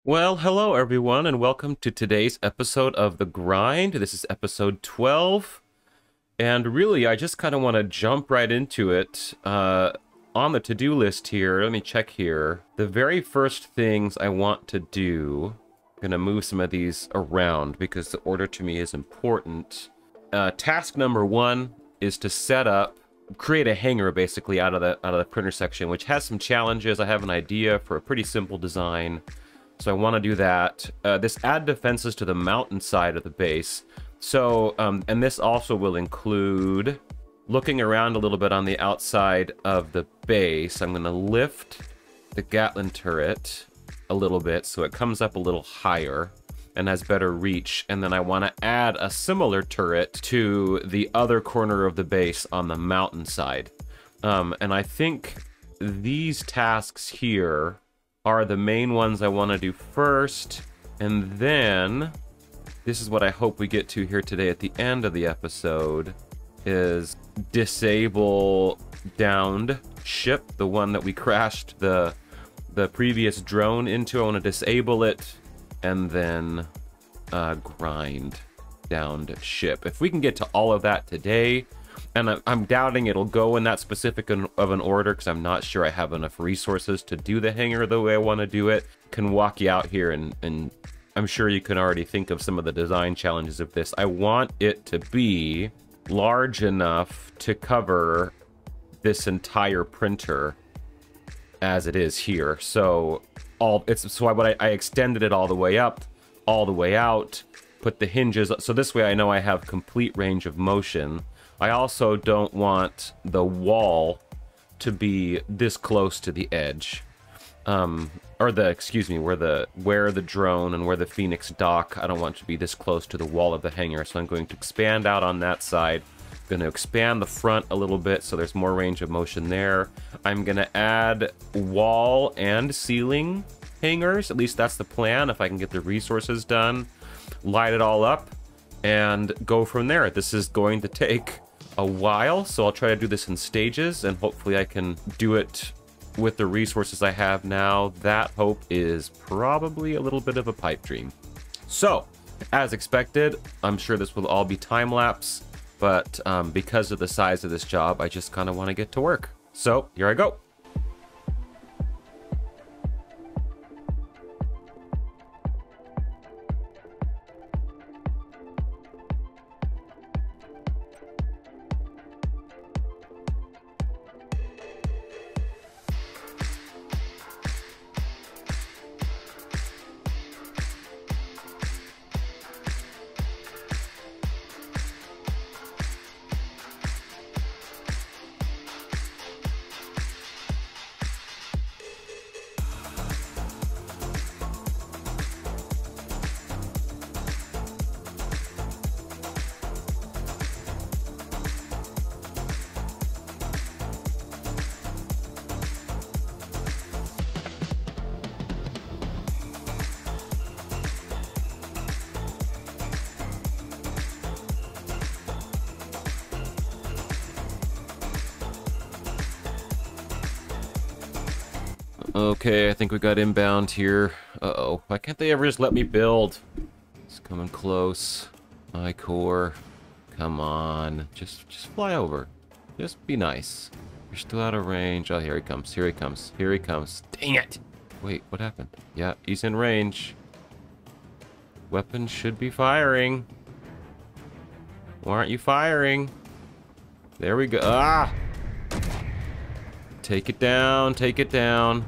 Well, hello everyone, and welcome to today's episode of The Grind. This is episode 12, and really, I just kind of want to jump right into it. On the to-do list here, let me check here. The very first things I want to do, I'm going to move some of these around because the order to me is important. Task number 1 is to create a hanger basically out of the printer section, which has some challenges. I have an idea for a pretty simple design. So I want to do that. This add defenses to the mountainside of the base. So, and this also will include looking around a little bit on the outside of the base. I'm going to lift the Gatling turret a little bit so it comes up a little higher and has better reach. And then I want to add a similar turret to the other corner of the base on the mountainside. And I think these tasks here are the main ones I want to do first, and then this is what I hope we get to here today at the end of the episode, is disable downed ship, the one that we crashed the previous drone into. I want to disable it, and then grind downed ship. If we can get to all of that today, and I'm doubting it'll go in that specific of an order because I'm not sure I have enough resources to do the hanger the way I want to do it. Can walk you out here and I'm sure you can already think of some of the design challenges of this. I want it to be large enough to cover this entire printer as it is here. So I extended it all the way up, all the way out, put the hinges, so this way I know I have complete range of motion. I also don't want the wall to be this close to the edge. Where the drone and where the Phoenix dock, I don't want to be this close to the wall of the hangar. So I'm going to expand out on that side. I'm going to expand the front a little bit so there's more range of motion there. I'm going to add wall and ceiling hangers. At least that's the plan, if I can get the resources done. Light it all up and go from there. This is going to take a while, so I'll try to do this in stages, and hopefully I can do it with the resources I have now. That hope is probably a little bit of a pipe dream. So, as expected, I'm sure this will all be time-lapse, but because of the size of this job, I just kind of want to get to work. So, here I go. Okay, I think we got inbound here. Uh-oh. Why can't they ever just let me build? It's coming close. My core. Come on. Just fly over. Just be nice. You're still out of range. Oh, here he comes. Here he comes. Here he comes. Dang it! Wait, what happened? Yeah, he's in range. Weapons should be firing. Why aren't you firing? There we go. Ah! Take it down. Take it down.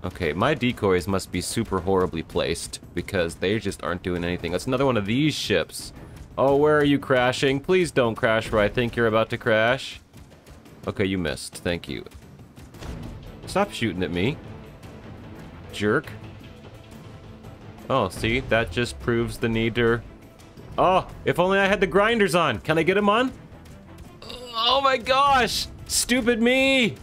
Okay, my decoys must be super horribly placed because they just aren't doing anything. That's another one of these ships. Oh, where are you crashing? Please don't crash where I think you're about to crash. Okay, you missed. Thank you. Stop shooting at me. Jerk. Oh, see? That just proves the need to... Oh, if only I had the grinders on. Can I get them on? Oh my gosh! Stupid me!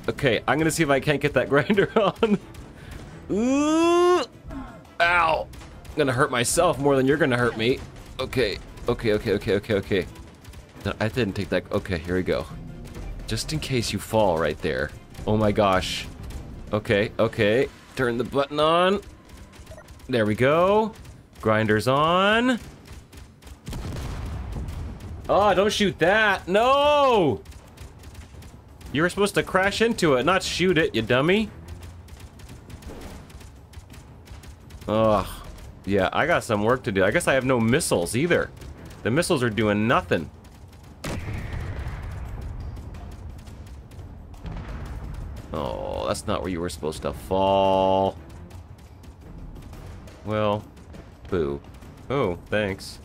Okay, I'm gonna see if I can't get that grinder on. Ooh! Ow! I'm gonna hurt myself more than you're gonna hurt me. Okay, okay. No, I didn't take that. Okay, here we go. Just in case you fall right there. Oh my gosh. Okay. Turn the button on. There we go. Grinders on. Oh, don't shoot that. No! You were supposed to crash into it, not shoot it, you dummy. Ugh. Yeah, I got some work to do. I guess I have no missiles either. The missiles are doing nothing. Oh, that's not where you were supposed to fall. Well, boo. Oh, thanks.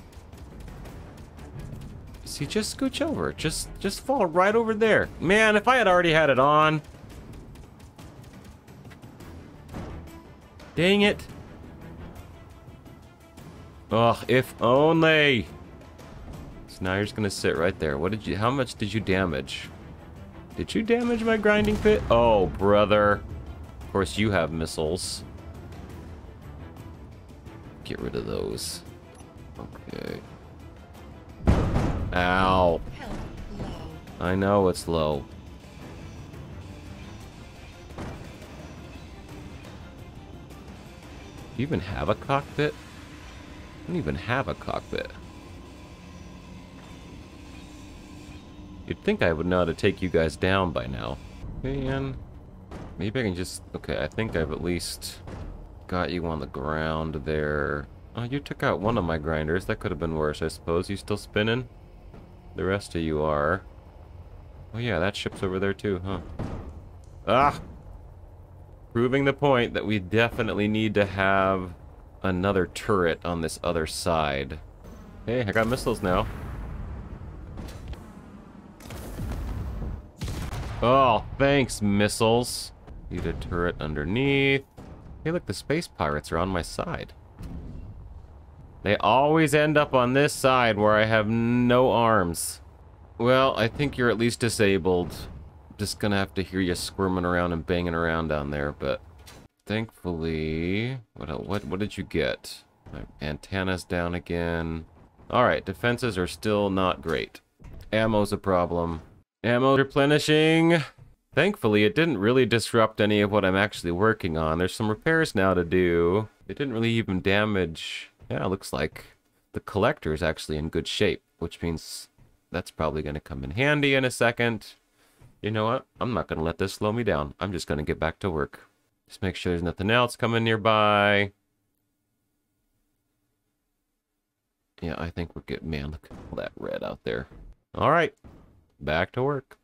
See, just scooch over. Just fall right over there. Man, if I had already had it on. Dang it. Ugh, if only. So now you're just gonna sit right there. How much did you damage? Did you damage my grinding pit? Oh, brother. Of course you have missiles. Get rid of those. Okay. Ow. I know it's low. Do you even have a cockpit? I don't even have a cockpit. You'd think I would know how to take you guys down by now. Man. Maybe I can just... Okay, I think I've at least got you on the ground there. Oh, you took out one of my grinders. That could have been worse, I suppose. You still spinning? The rest of you are. Oh yeah, that ship's over there too, huh? Ah! Proving the point that we definitely need to have another turret on this other side. Hey, I got missiles now. Oh, thanks, missiles. Need a turret underneath. Hey, look, the space pirates are on my side. They always end up on this side where I have no arms. Well, I think you're at least disabled. Just gonna have to hear you squirming around and banging around down there, but thankfully... What did you get? My antenna's down again. Alright, defenses are still not great. Ammo's a problem. Ammo replenishing. Thankfully, it didn't really disrupt any of what I'm actually working on. There's some repairs now to do. It didn't really even damage... Yeah, it looks like the collector is actually in good shape, which means that's probably going to come in handy in a second. You know what? I'm not going to let this slow me down. I'm just going to get back to work. Just make sure there's nothing else coming nearby. Yeah, I think we're good. Man, look at all that red out there. All right, back to work.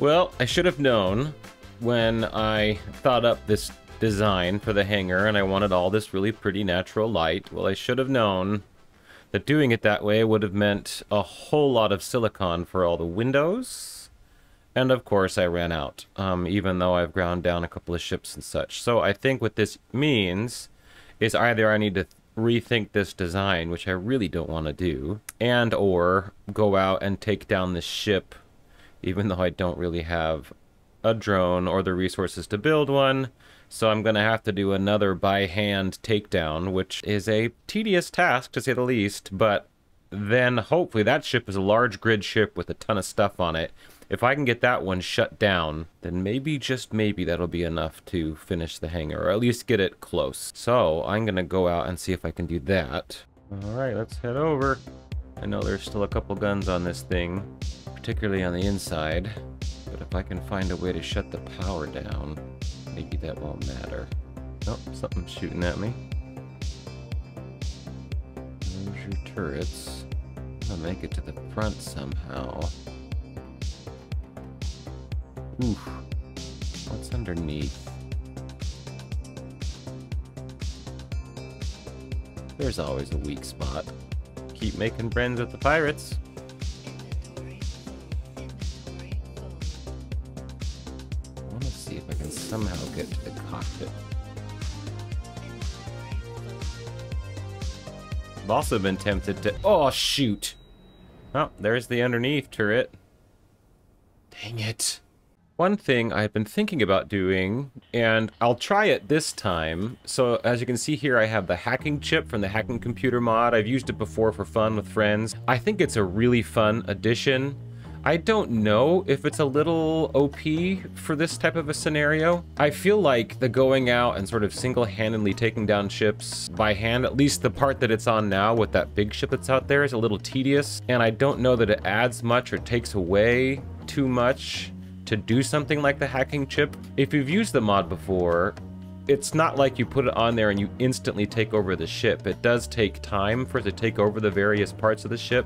Well, I should have known when I thought up this design for the hangar and I wanted all this really pretty natural light. Well, I should have known that doing it that way would have meant a whole lot of silicon for all the windows. And of course I ran out, even though I've ground down a couple of ships and such. So I think what this means is either I need to rethink this design, which I really don't want to do, and or go out and take down this ship, even though I don't really have a drone or the resources to build one. So I'm going to have to do another by hand takedown, which is a tedious task to say the least, but then hopefully that ship is a large grid ship with a ton of stuff on it. If I can get that one shut down, then maybe, just maybe, that'll be enough to finish the hangar, or at least get it close. So I'm going to go out and see if I can do that. All right, let's head over. I know there's still a couple guns on this thing, particularly on the inside. But if I can find a way to shut the power down, maybe that won't matter. Oh, something's shooting at me. There's your turrets. I'll make it to the front somehow. Oof. What's underneath? There's always a weak spot. Keep making friends with the pirates. I want to see if I can somehow get to the cockpit. I've also been tempted to... Oh, shoot! Oh, there's the underneath turret. Dang it. One thing I've been thinking about doing, and I'll try it this time. So as you can see here, I have the hacking chip from the Hacking Computer mod. I've used it before for fun with friends. I think it's a really fun addition. I don't know if it's a little OP for this type of a scenario. I feel like the going out and sort of single-handedly taking down ships by hand, at least the part that it's on now with that big ship that's out there, is a little tedious. And I don't know that it adds much or takes away too much to do something like the hacking chip. If you've used the mod before, it's not like you put it on there and you instantly take over the ship. It does take time for it to take over the various parts of the ship,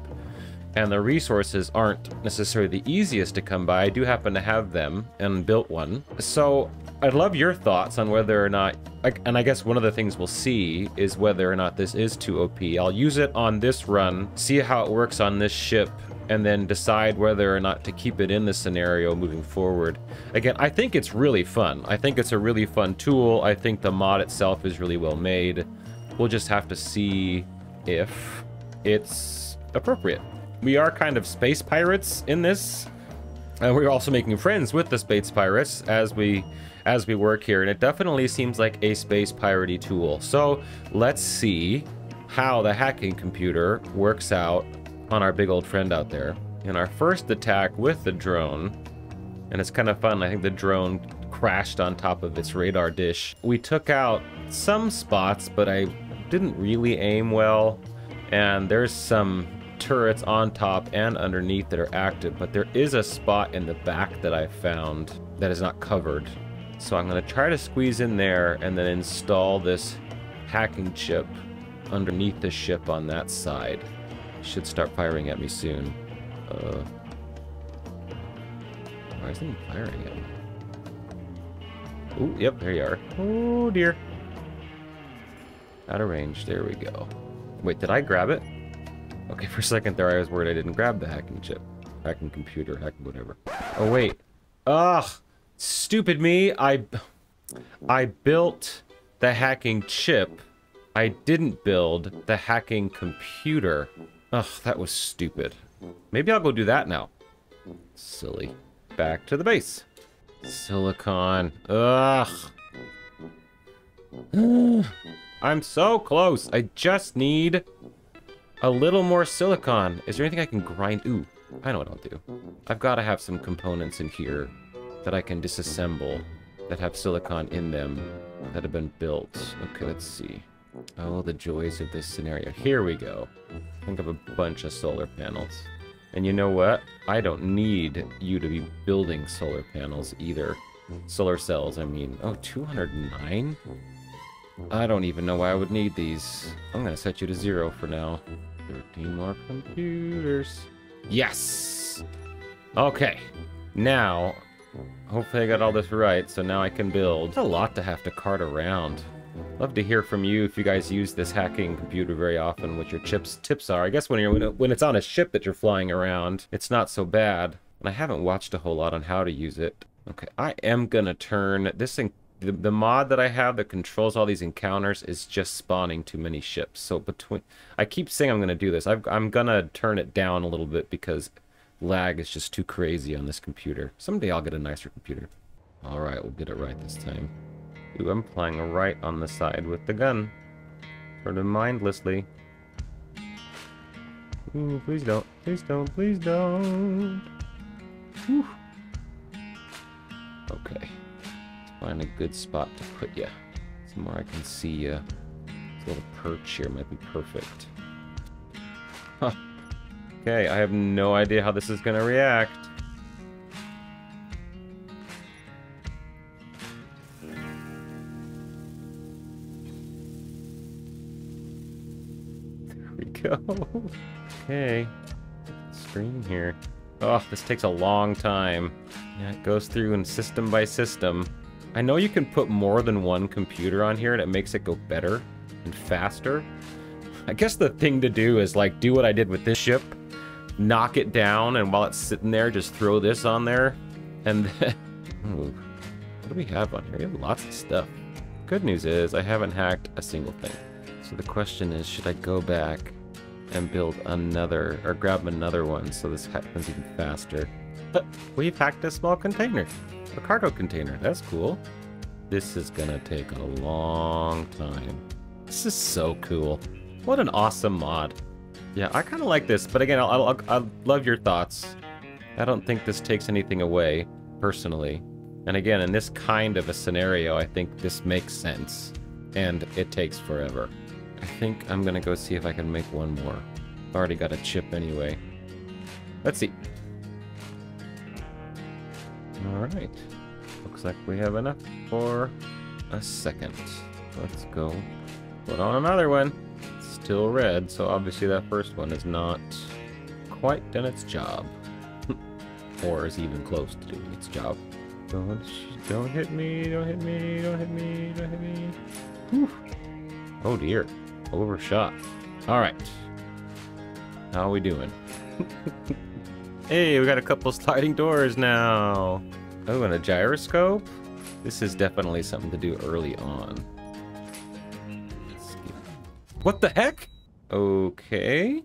and the resources aren't necessarily the easiest to come by. I do happen to have them and built one. So I'd love your thoughts on whether or not, and I guess one of the things we'll see is whether or not this is too OP. I'll use it on this run, see how it works on this ship, and then decide whether or not to keep it in this scenario moving forward. Again, I think it's really fun. I think it's a really fun tool. I think the mod itself is really well made. We'll just have to see if it's appropriate. We are kind of space pirates in this, and we're also making friends with the space pirates as we work here, and it definitely seems like a space piratey tool. So let's see how the hacking computer works out on our big old friend out there. In our first attack with the drone, and it's kind of fun, I think the drone crashed on top of its radar dish. We took out some spots, but I didn't really aim well, and there's some turrets on top and underneath that are active, but there is a spot in the back that I found that is not covered. So I'm going to try to squeeze in there and then install this hacking chip underneath the ship on that side. Should start firing at me soon. Why isn't he firing at me? Oh, yep, there you are. Oh dear. Out of range, there we go. Wait, did I grab it? Okay, for a second there I was worried I didn't grab the hacking chip. Hacking computer, hacking whatever. Oh wait. Ugh! Stupid me! I built the hacking chip. I didn't build the hacking computer. Ugh, that was stupid. Maybe I'll go do that now. Silly. Back to the base. Silicon. Ugh. I'm so close. I just need a little more silicon. Is there anything I can grind? Ooh, I know what I'll do. I've got to have some components in here that I can disassemble that have silicon in them that have been built. Okay, let's see. Oh, the joys of this scenario. Here we go. Think of a bunch of solar panels. And you know what? I don't need you to be building solar panels either. Solar cells, I mean. Oh, 209? I don't even know why I would need these. I'm going to set you to 0 for now. 13 more computers. Yes! Okay. Now, hopefully I got all this right, so now I can build. It's a lot to have to cart around. Love to hear from you if you guys use this hacking computer very often, what your tips are. I guess when it's on a ship that you're flying around, it's not so bad. And I haven't watched a whole lot on how to use it. Okay, I am gonna turn this thing. The mod that I have that controls all these encounters is just spawning too many ships. So I keep saying I'm gonna do this. I'm gonna turn it down a little bit because lag is just too crazy on this computer. Someday I'll get a nicer computer. All right, we'll get it right this time. Ooh, I'm flying right on the side with the gun. Sort of mindlessly. Ooh, please don't. Please don't. Please don't. Whew. Okay. Find a good spot to put you. Somewhere I can see you. This little perch here might be perfect. Huh. Okay, I have no idea how this is going to react. Go. Okay. Screen here. Oh, this takes a long time. Yeah, it goes through and system by system. I know you can put more than one computer on here and it makes it go better and faster. I guess the thing to do is like do what I did with this ship. Knock it down, and while it's sitting there, just throw this on there. And then... Ooh, what do we have on here? We have lots of stuff. Good news is I haven't hacked a single thing. So the question is, should I go back and build another, or grab another one so this happens even faster? But we've hacked a small container, a cargo container. That's cool. This is gonna take a long time. This is so cool. What an awesome mod. Yeah, I kind of like this, but again, I'll love your thoughts. I don't think this takes anything away, personally. And again, in this kind of a scenario, I think this makes sense. And it takes forever. I think I'm gonna go see if I can make one more. I've already got a chip anyway. Let's see. Alright. Looks like we have enough for a second. Let's go put on another one. It's still red, so obviously that first one is not quite done its job. Or is even close to doing its job. Don't hit me, don't hit me, don't hit me, don't hit me. Whew. Oh dear. Overshot. Alright. How are we doing? Hey, we got a couple sliding doors now. Oh, and a gyroscope? This is definitely something to do early on. What the heck? Okay.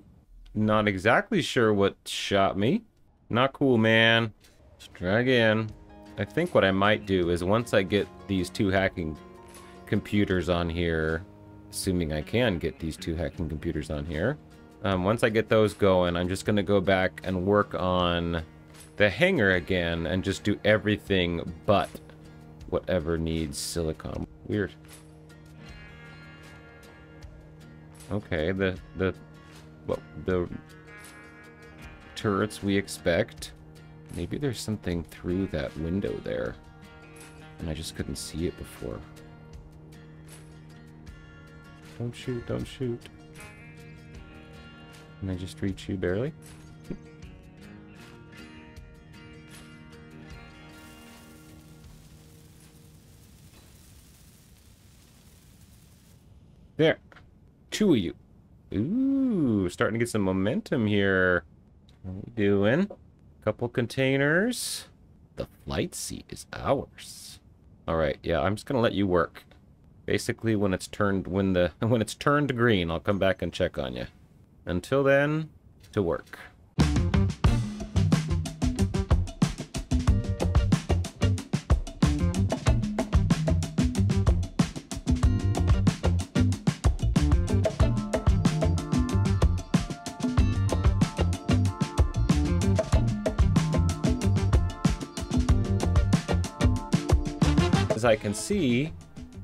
Not exactly sure what shot me. Not cool, man. Let's try again. I think what I might do is once I get these two hacking computers on here, assuming I can get these two hacking computers on here, once I get those going, I'm just going to go back and work on the hangar again and just do everything but whatever needs silicon. Weird. Okay, the turrets we expect. Maybe there's something through that window there, and I just couldn't see it before. Don't shoot, don't shoot. Can I just reach you barely? There. Two of you. Ooh, starting to get some momentum here. What are we doing? Couple containers. The flight seat is ours. All right, yeah, I'm just gonna let you work. Basically, when it's turned when it's turned green, I'll come back and check on you. Until then, to work. As I can see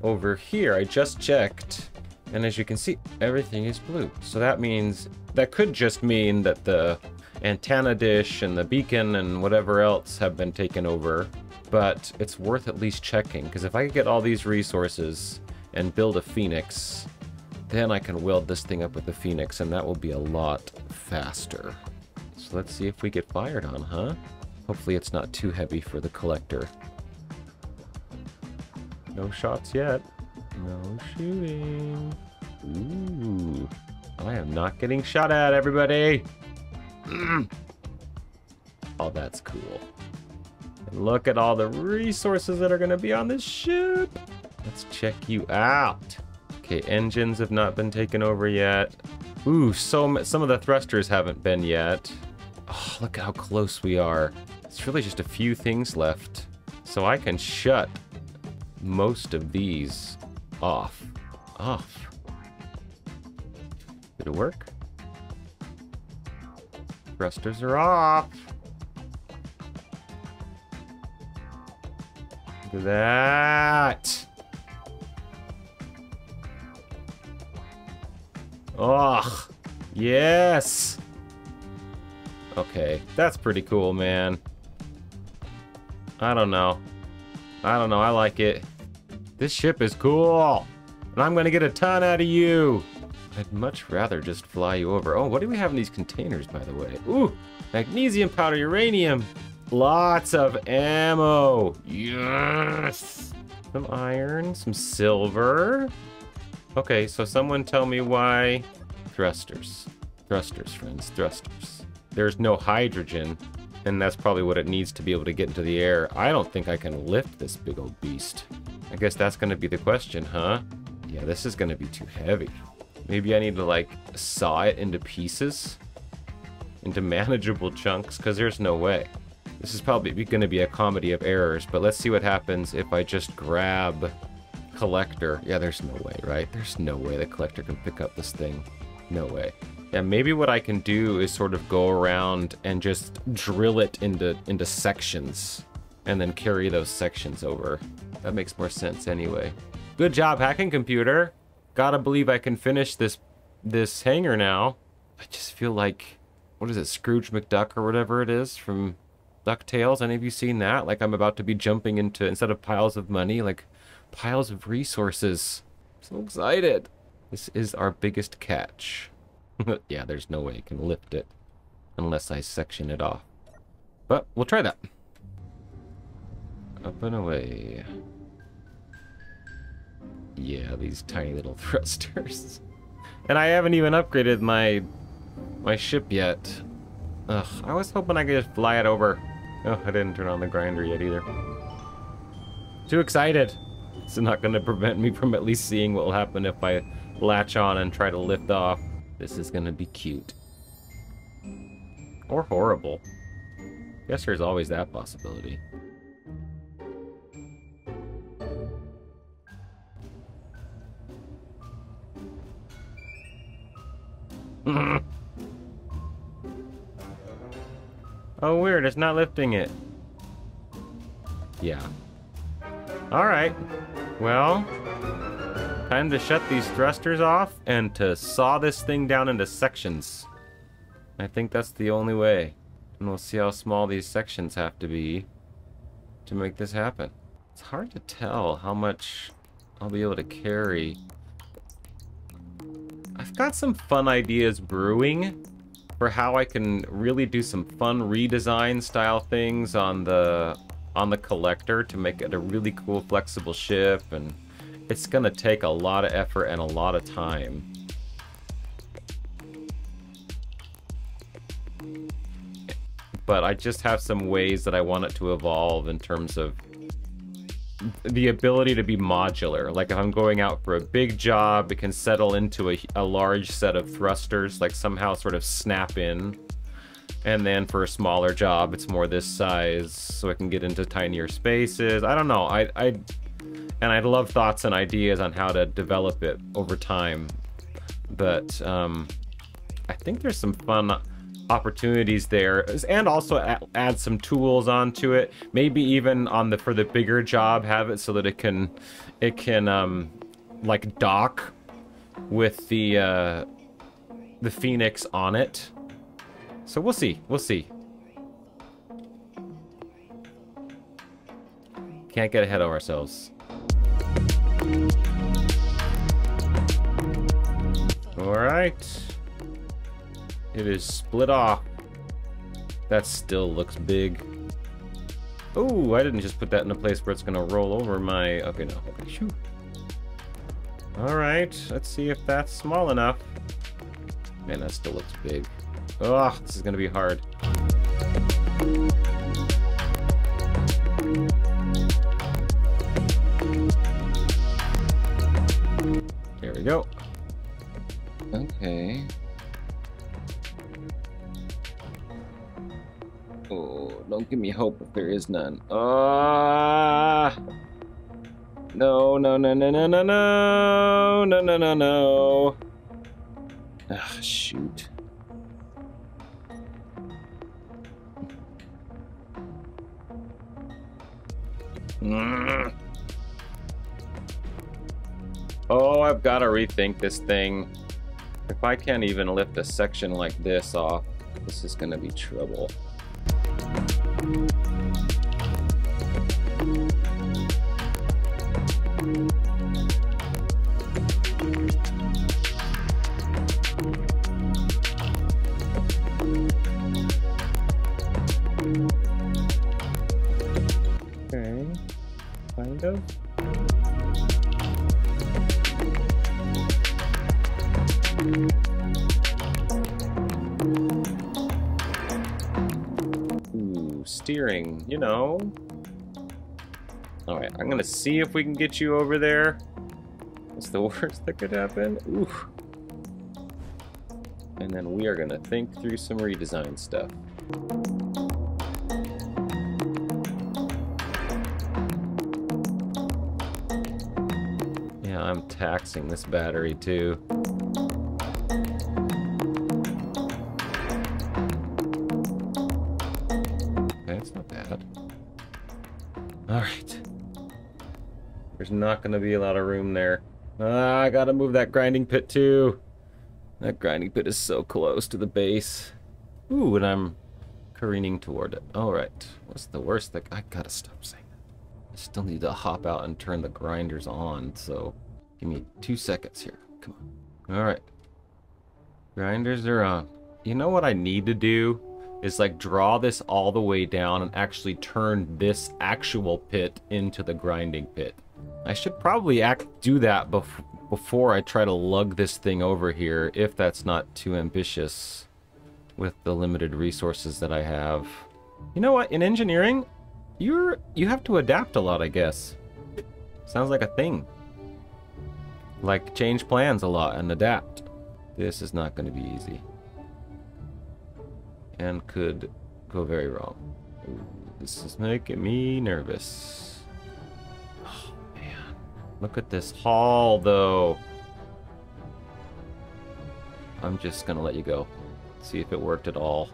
over here, I just checked, and as you can see, everything is blue. So that means, that could just mean that the antenna dish and the beacon and whatever else have been taken over, but it's worth at least checking, because if I could get all these resources and build a Phoenix, then I can weld this thing up with the Phoenix, and that will be a lot faster. So let's see if we get fired on, huh? Hopefully it's not too heavy for the collector. No shots yet. No shooting. Ooh. I am not getting shot at, everybody. Oh, that's cool. And look at all the resources that are going to be on this ship. Let's check you out. Okay, engines have not been taken over yet. Ooh, some of the thrusters haven't been yet. Oh, look at how close we are. It's really just a few things left. So I can shut most of these off. Did it work? Thrusters are off. Look at that. Oh, yes. Okay, that's pretty cool, man. I don't know. I like it. This ship is cool. And I'm gonna get a ton out of you. I'd much rather just fly you over. Oh, what do we have in these containers, by the way? Ooh, magnesium powder, uranium. Lots of ammo. Yes. Some iron, some silver. Okay, so someone tell me why thrusters. Thrusters, friends, thrusters. There's no hydrogen, and that's probably what it needs to be able to get into the air. I don't think I can lift this big old beast. I guess that's gonna be the question, huh? Yeah, this is gonna be too heavy. Maybe I need to, like, saw it into pieces? Into manageable chunks, because there's no way. This is probably gonna be a comedy of errors, but let's see what happens if I just grab collector. Yeah, there's no way, right? There's no way the collector can pick up this thing. No way. Yeah, maybe what I can do is sort of go around and just drill it into sections and then carry those sections over. That makes more sense anyway. Good job, hacking computer. Gotta believe I can finish this hangar now. I just feel like, what is it, Scrooge McDuck or whatever it is from DuckTales? Any of you seen that? Like I'm about to be jumping into, instead of piles of money, like piles of resources. So excited. This is our biggest catch. Yeah, there's no way I can lift it unless I section it off. But we'll try that. Up and away. Yeah, these tiny little thrusters. And I haven't even upgraded my ship yet. Ugh, I was hoping I could just fly it over. Oh, I didn't turn on the grinder yet either. Too excited. It's not going to prevent me from at least seeing what will happen if I latch on and try to lift off. This is going to be cute. Or horrible. Guess there's always that possibility. Oh, weird. It's not lifting it. Yeah. Alright. Well, time to shut these thrusters off and to saw this thing down into sections. I think that's the only way. And we'll see how small these sections have to be to make this happen. It's hard to tell how much I'll be able to carry. I've got some fun ideas brewing for how I can really do some fun redesign style things on the collector to make it a really cool flexible ship, and it's gonna take a lot of effort and a lot of time. But I just have some ways that I want it to evolve in terms of the ability to be modular. Like if I'm going out for a big job, it can settle into a large set of thrusters, like somehow sort of snap in. And then for a smaller job, it's more this size, so I can get into tinier spaces. I don't know. I'd love thoughts and ideas on how to develop it over time. But I think there's some fun opportunities there, and also add some tools onto it. Maybe even for the bigger job, have it so that it can like dock with the Phoenix on it. So we'll see. Can't get ahead of ourselves. All right. It is split off. That still looks big. Oh, I didn't just put that in a place where it's gonna roll over my... Okay, no. Okay, shoo. Alright, let's see if that's small enough. Man, that still looks big. Oh, this is gonna be hard. There we go. Okay. Oh, don't give me hope if there is none. Ah! No, no, no, no, no, no, no, no, no, no, no. Ah, shoot. Oh, I've got to rethink this thing. If I can't even lift a section like this off, this is going to be trouble. Okay, kind of. Ooh, steering, you know. Alright, I'm gonna see if we can get you over there. What's the worst that could happen? Ooh. And then we are gonna think through some redesign stuff. Yeah, I'm taxing this battery too. That's not bad. Alright. There's not going to be a lot of room there. Ah, I gotta move that grinding pit too. That grinding pit is so close to the base. Ooh, and I'm careening toward it. Alright. What's the worst thing? I gotta stop saying that. I still need to hop out and turn the grinders on, so give me 2 seconds here. Come on. Alright. Grinders are on. You know what I need to do? Is like draw this all the way down and actually turn this actual pit into the grinding pit. I should probably do that before I try to lug this thing over here, if that's not too ambitious with the limited resources that I have. You know what? In engineering, you have to adapt a lot, I guess. Sounds like a thing. Like change plans a lot and adapt. This is not going to be easy. And could go very wrong. Ooh, this is making me nervous. Oh, man. Look at this haul, though. I'm just gonna let you go. See if it worked at all.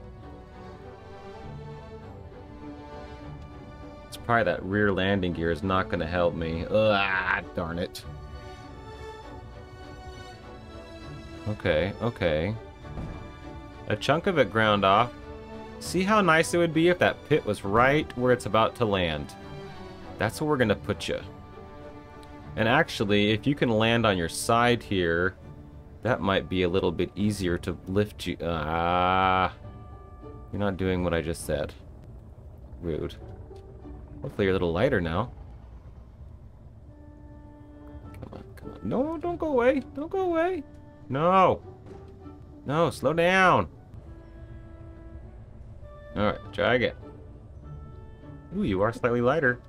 It's probably that rear landing gear is not gonna help me. Ah, darn it. Okay, okay. A chunk of it ground off. See how nice it would be if that pit was right where it's about to land. That's where we're gonna put you. And actually, if you can land on your side here, that might be a little bit easier to lift you. Ah, you're not doing what I just said. Rude. Hopefully you're a little lighter now. Come on, come on. No, don't go away. Don't go away. No. No, slow down. Alright, try again. Ooh, you are slightly lighter.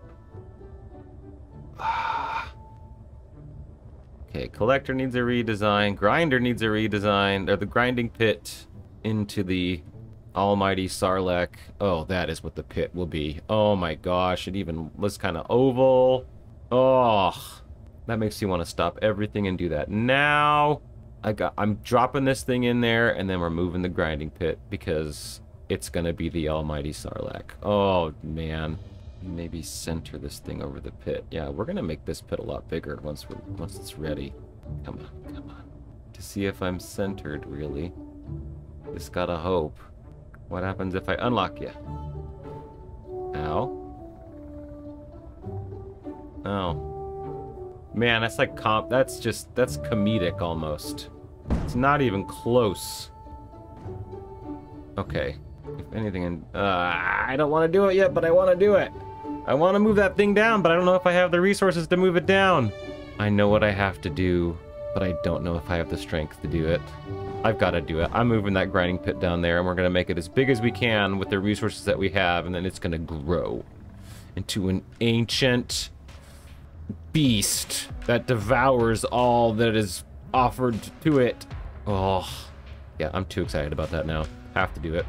Okay, collector needs a redesign. Grinder needs a redesign. Or the grinding pit into the almighty Sarlacc. Oh, that is what the pit will be. Oh my gosh, it even was kind of oval. Oh, that makes you want to stop everything and do that. Now, I'm dropping this thing in there, and then we're moving the grinding pit because it's gonna be the almighty Sarlacc. Oh man, maybe center this thing over the pit. Yeah, we're gonna make this pit a lot bigger once it's ready. Come on, come on. To see if I'm centered, really. Just gotta hope. What happens if I unlock you? Ow. Oh. Man, that's like that's comedic almost. It's not even close. Okay. If anything, I don't want to do it yet, but I want to do it. I want to move that thing down, but I don't know if I have the resources to move it down. I know what I have to do, but I don't know if I have the strength to do it. I've got to do it. I'm moving that grinding pit down there, and we're going to make it as big as we can with the resources that we have, and then it's going to grow into an ancient beast that devours all that is offered to it. Oh, yeah, I'm too excited about that now. Have to do it.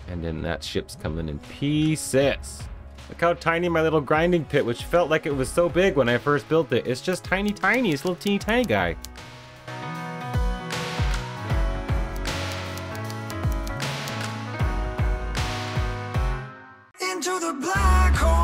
And then that ship's coming in pieces. Look how tiny my little grinding pit, which felt like it was so big when I first built it. It's just tiny, tiny. It's a little teeny tiny guy. Into the black hole.